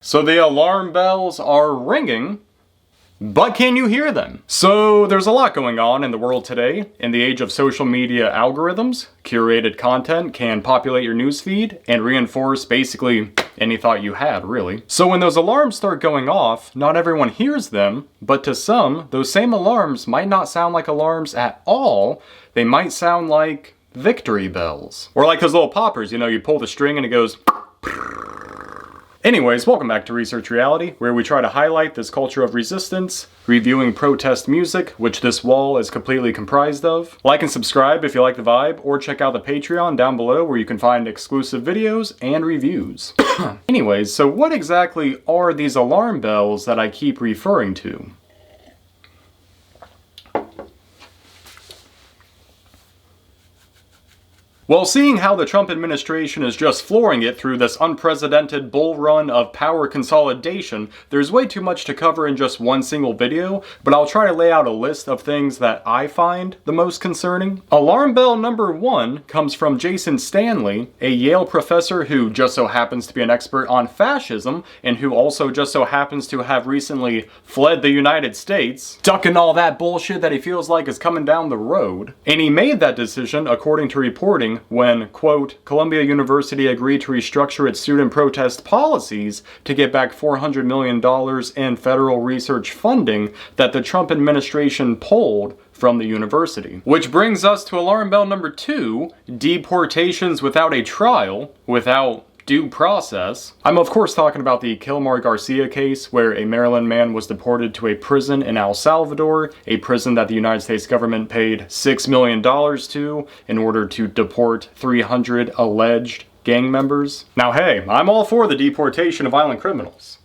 So the alarm bells are ringing, but can you hear them? So there's a lot going on in the world today. In the age of social media algorithms, curated content can populate your newsfeed and reinforce basically any thought you had, really. So when those alarms start going off, not everyone hears them, but to some, those same alarms might not sound like alarms at all. They might sound like victory bells. Or like those little poppers, you pull the string and it goes... Anyways, welcome back to Research Reality, where we try to highlight this culture of resistance, reviewing protest music, which this wall is completely comprised of. Like and subscribe if you like the vibe, or check out the Patreon down below where you can find exclusive videos and reviews. Anyways, so what exactly are these alarm bells that I keep referring to? Well, seeing how the Trump administration is just flooring it through this unprecedented bull run of power consolidation, there's way too much to cover in just one single video, but I'll try to lay out a list of things that I find the most concerning. Alarm bell number 1 comes from Jason Stanley, a Yale professor who just so happens to be an expert on fascism, and who also just so happens to have recently fled the United States, ducking all that bullshit that he feels like is coming down the road. And he made that decision, according to reporting, when, quote, Columbia University agreed to restructure its student protest policies to get back $400 million in federal research funding that the Trump administration pulled from the university. Which brings us to alarm bell number 2, deportations without a trial, without due process. I'm of course talking about the Kilmar Garcia case, where a Maryland man was deported to a prison in El Salvador, a prison that the United States government paid $6 million to in order to deport 300 alleged gang members. Now hey, I'm all for the deportation of violent criminals,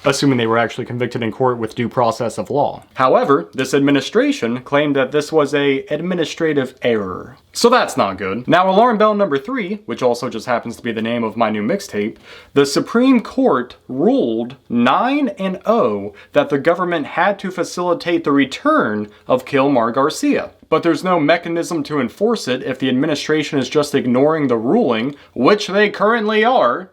assuming they were actually convicted in court with due process of law. However, this administration claimed that this was an administrative error. So that's not good. Now alarm bell number 3, which also just happens to be the name of my new mixtape, the Supreme Court ruled 9-0 that the government had to facilitate the return of Kilmar Garcia. But there's no mechanism to enforce it if the administration is just ignoring the ruling, which they currently are.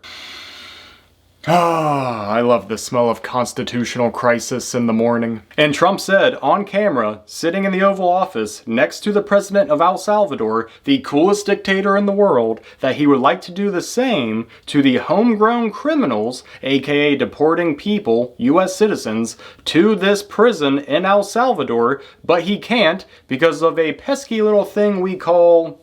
I love the smell of constitutional crisis in the morning. And Trump said on camera, sitting in the Oval Office next to the president of El Salvador, the coolest dictator in the world, that he would like to do the same to the homegrown criminals, aka deporting people, US citizens, to this prison in El Salvador, but he can't because of a pesky little thing we call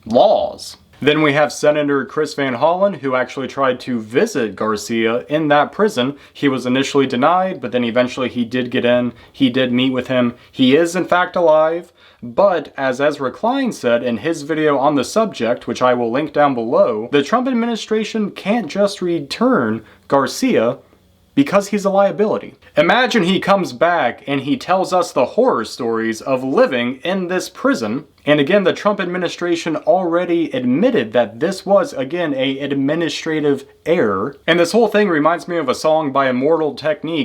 laws. Then we have Senator Chris Van Hollen, who actually tried to visit Garcia in that prison. He was initially denied, but then eventually he did get in. He did meet with him. He is in fact alive, but as Ezra Klein said in his video on the subject, which I will link down below, the Trump administration can't just return Garcia because he's a liability. Imagine he comes back and he tells us the horror stories of living in this prison. And again, the Trump administration already admitted that this was, again, an administrative error. And this whole thing reminds me of a song by Immortal,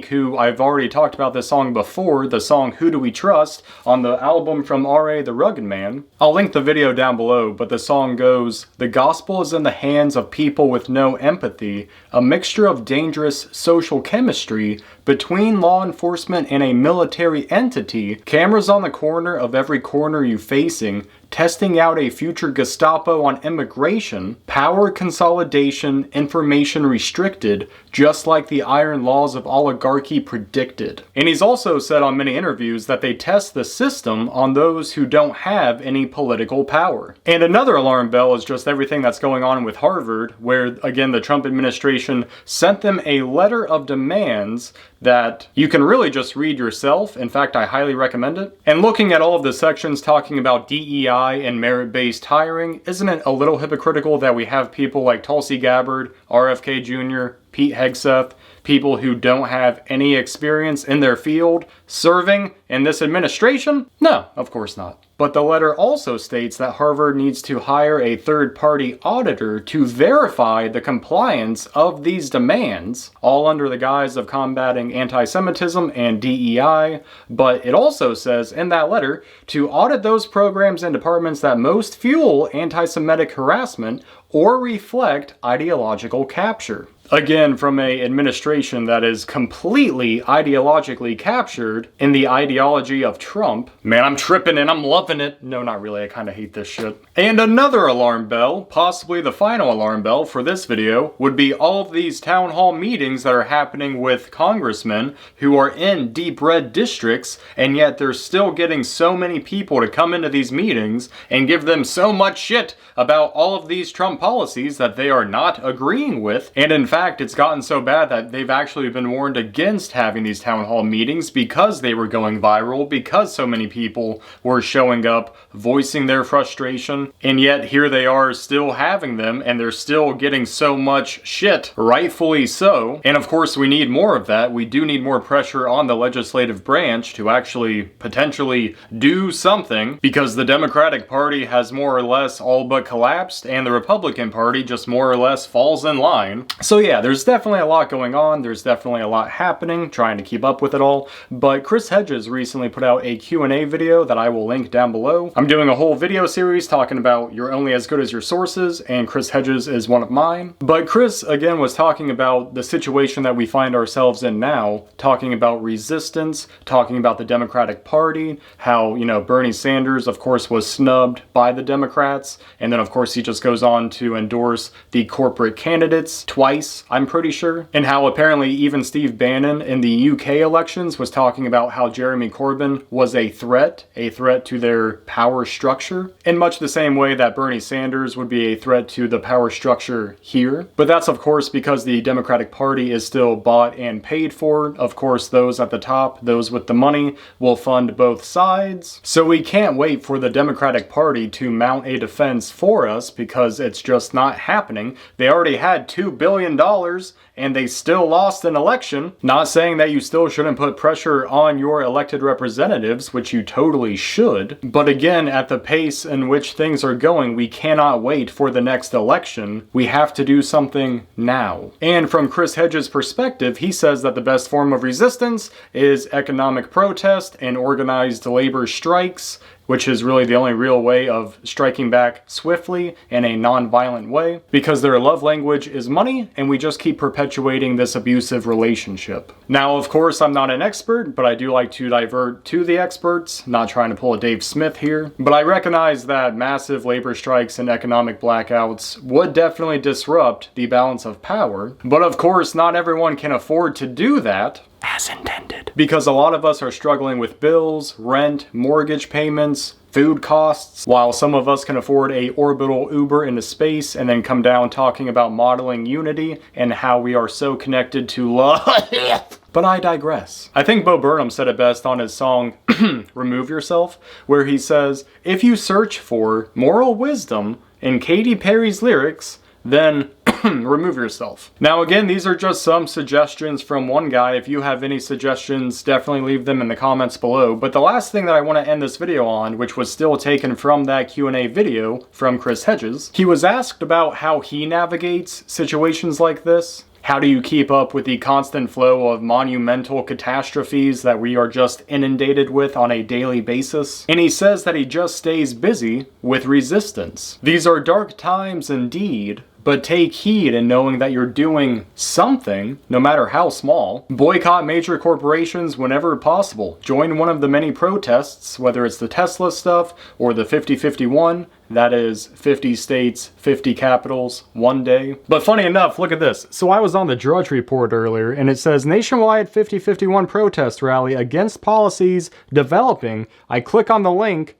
who I've already talked about this song before, the song Who Do We Trust, on the album from R.A. the Rugged Man. I'll link the video down below, but the song goes, "The gospel is in the hands of people with no empathy, a mixture of dangerous social chemistry between law enforcement and a military entity, cameras on the corner of every corner you facing, testing out a future Gestapo on immigration, power consolidation, information restricted, just like the iron laws of oligarchy predicted." And he's also said on many interviews that they test the system on those who don't have any political power. And another alarm bell is just everything that's going on with Harvard, where again the Trump administration sent them a letter of demands that you can really just read yourself. In fact, I highly recommend it. And looking at all of the sections talking about DEI and merit-based hiring, isn't it a little hypocritical that we have people like Tulsi Gabbard, RFK Jr., Pete Hegseth, people who don't have any experience in their field, serving in this administration? No, of course not. But the letter also states that Harvard needs to hire a third-party auditor to verify the compliance of these demands, all under the guise of combating anti-Semitism and DEI. But it also says in that letter to audit those programs and departments that most fuel anti-Semitic harassment or reflect ideological capture. Again, from a administration that is completely ideologically captured in the ideology of Trump. Man, I'm tripping and I'm loving it. No, not really. I kind of hate this shit. And another alarm bell, possibly the final alarm bell for this video, would be all of these town hall meetings that are happening with congressmen who are in deep red districts, and yet they're still getting so many people to come into these meetings and give them so much shit about all of these Trump policies that they are not agreeing with. And in fact, it's gotten so bad that they've actually been warned against having these town hall meetings because they were going viral, because so many people were showing up, voicing their frustration, and yet here they are still having them, and they're still getting so much shit, rightfully so. And of course, we need more of that. We do need more pressure on the legislative branch to actually potentially do something, because the Democratic Party has more or less all but collapsed, and the Republican Party just more or less falls in line. So yeah, there's definitely a lot going on. There's definitely a lot happening, trying to keep up with it all. But Chris Hedges recently put out a Q&A video that I will link down below. I'm doing a whole video series talking about you're only as good as your sources, and Chris Hedges is one of mine. But Chris, again, was talking about the situation that we find ourselves in now, talking about resistance, talking about the Democratic Party, how, you know, Bernie Sanders, of course, was snubbed by the Democrats, and then, of course, he just goes on to endorse the corporate candidates twice, I'm pretty sure, and how apparently even Steve Bannon in the UK elections was talking about how Jeremy Corbyn was a threat to their power structure, in much the same way that Bernie Sanders would be a threat to the power structure here. But that's, of course, because the Democratic Party is still bought and paid for. Of course, those at the top, those with the money, will fund both sides. So we can't wait for the Democratic Party to mount a defense for us, because it's just not happening. They already had $2 billion and they still lost an election. Not saying that you still shouldn't put pressure on your elected representatives, which you totally should. But again, at the pace in which things are going, we cannot wait for the next election. We have to do something now. And from Chris Hedges' perspective, he says that the best form of resistance is economic protest and organized labor strikes, which is really the only real way of striking back swiftly in a non-violent way, because their love language is money, and we just keep perpetuating this abusive relationship. Now, of course, I'm not an expert, but I do like to divert to the experts, not trying to pull a Dave Smith here, but I recognize that massive labor strikes and economic blackouts would definitely disrupt the balance of power, but of course, not everyone can afford to do that. As intended. Because a lot of us are struggling with bills, rent, mortgage payments, food costs, while some of us can afford a orbital Uber into space and then come down talking about modeling unity and how we are so connected to love. But I digress. I think Bo Burnham said it best on his song, Remove Yourself, where he says, if you search for moral wisdom in Katy Perry's lyrics, then remove yourself. Now again, these are just some suggestions from one guy. If you have any suggestions, definitely leave them in the comments below. But the last thing that I want to end this video on, which was still taken from that Q&A video from Chris Hedges, he was asked about how he navigates situations like this. How do you keep up with the constant flow of monumental catastrophes that we are just inundated with on a daily basis? And he says that he just stays busy with resistance. These are dark times indeed, but take heed in knowing that you're doing something, no matter how small. Boycott major corporations whenever possible. Join one of the many protests, whether it's the Tesla stuff or the 50-51, that is 50 states, 50 capitals, one day. But funny enough, look at this. So I was on the Drudge Report earlier, and it says nationwide 50-51 protest rally against policies developing. I click on the link,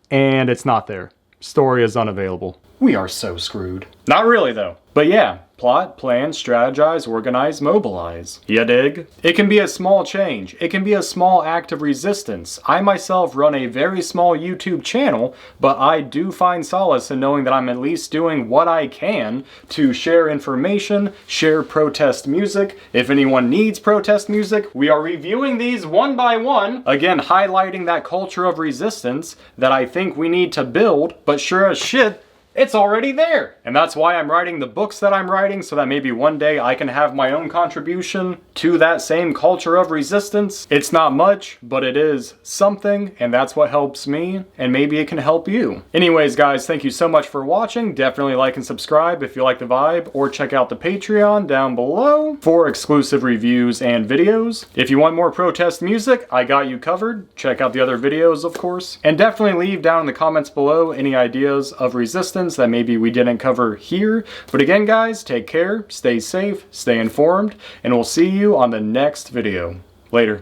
and it's not there. Story is unavailable. We are so screwed. Not really though. But yeah, plot, plan, strategize, organize, mobilize. Ya dig? It can be a small change. It can be a small act of resistance. I myself run a very small YouTube channel, but I do find solace in knowing that I'm at least doing what I can to share information, share protest music. If anyone needs protest music, we are reviewing these one by one. Again, highlighting that culture of resistance that I think we need to build, but sure as shit, It's already there. And that's why I'm writing the books that I'm writing, so that maybe one day I can have my own contribution to that same culture of resistance. It's not much, but it is something, and that's what helps me, and maybe it can help you. Anyways, guys, thank you so much for watching. Definitely like and subscribe if you like the vibe, or check out the Patreon down below for exclusive reviews and videos. If you want more protest music, I got you covered. Check out the other videos, of course. And definitely leave down in the comments below any ideas of resistance that maybe we didn't cover here. But again, guys, take care, stay safe, stay informed, and we'll see you on the next video. Later.